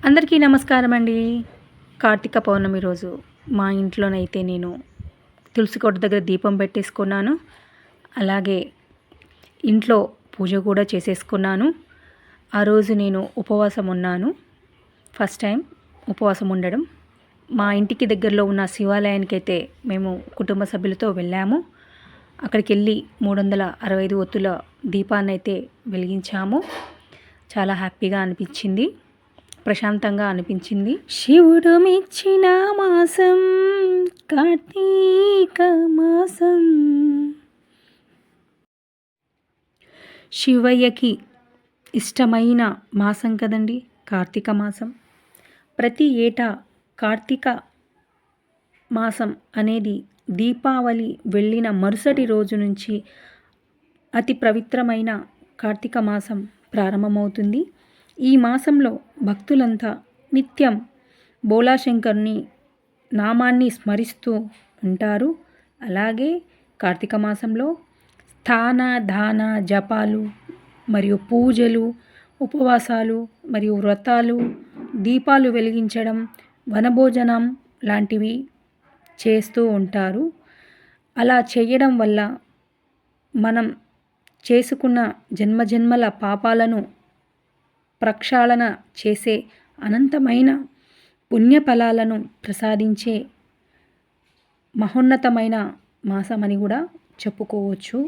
అందరికీ నమస్కారం అండి. కార్తీక పౌర్ణమి రోజు మా ఇంట్లోనైతే నేను తులసి కోట దగ్గర దీపం పెట్టేసుకున్నాను. అలాగే ఇంట్లో పూజ కూడా చేసేసుకున్నాను. ఆ రోజు నేను ఉపవాసం ఉన్నాను. ఫస్ట్ టైం ఉపవాసం ఉండడం. మా ఇంటికి దగ్గరలో ఉన్న శివాలయానికైతే మేము కుటుంబ సభ్యులతో వెళ్ళాము. అక్కడికి వెళ్ళి 365 ఒత్తుల దీపాన్నైతే వెలిగించాము. చాలా హ్యాపీగా అనిపించింది, ప్రశాంతంగా అనిపించింది. శివుడు మెచ్చిన మాసం కార్తీక మాసం. శివయ్యకి ఇష్టమైన మాసం కదండి కార్తీక మాసం. ప్రతి ఏటా కార్తీక మాసం అనేది దీపావళి వెళ్ళిన మరుసటి రోజు నుంచి అతి పవిత్రమైన కార్తీక మాసం ప్రారంభమవుతుంది. ఈ మాసంలో భక్తులంతా నిత్యం బోలాశంకరుని నామాన్ని స్మరిస్తూ ఉంటారు. అలాగే కార్తీక మాసంలో స్థాన దాన జపాలు మరియు పూజలు, ఉపవాసాలు మరియు వ్రతాలు, దీపాలు వెలిగించడం, వనభోజనం లాంటివి చేస్తూ ఉంటారు. అలా చేయడం వల్ల మనం చేసుకున్న జన్మజన్మల పాపాలను ప్రక్షాళన చేసే అనంతమైన పుణ్యఫలాలను ప్రసాదించే మహోన్నతమైన మాసమని కూడా చెప్పుకోవచ్చు.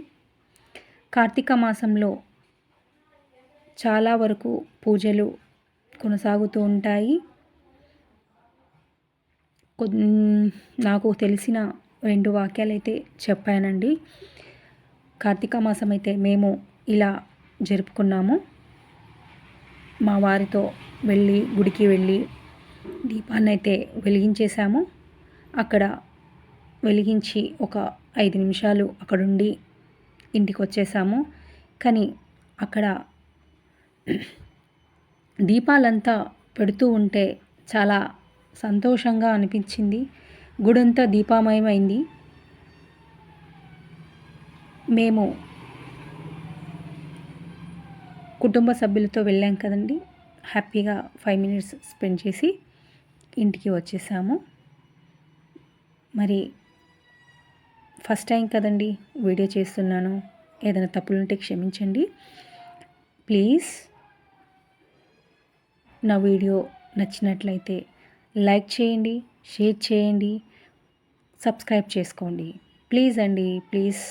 కార్తీక మాసంలో చాలా వరకు పూజలు కొనసాగుతూ ఉంటాయి. నాకు తెలిసిన 2 వాక్యాలు అయితే చెప్పానండి. కార్తీక మాసం అయితే మేము ఇలా జరుపుకున్నాము. మా వారితో గుడికి వెళ్ళి దీపాన్ని అయితే వెలిగించేసాము. అక్కడ వెలిగించి ఒక 5 నిమిషాలు అక్కడుండి ఇంటికి వచ్చేసాము. కానీ అక్కడ దీపాలంతా పెడుతూ ఉంటే చాలా సంతోషంగా అనిపించింది. గుడంతా దీపామయమైంది. మేము కుటుంబ సభ్యులతో వెళ్ళాం కదండి. హ్యాపీగా 5 మినిట్స్ స్పెండ్ చేసి ఇంటికి వచ్చేసాము. మరి ఫస్ట్ టైం కదండి వీడియో చేస్తున్నాను. ఏదైనా తప్పులుంటే క్షమించండి ప్లీజ్. నా వీడియో నచ్చినట్లయితే లైక్ చేయండి, షేర్ చేయండి, సబ్స్క్రైబ్ చేసుకోండి ప్లీజ్ అండి, ప్లీజ్.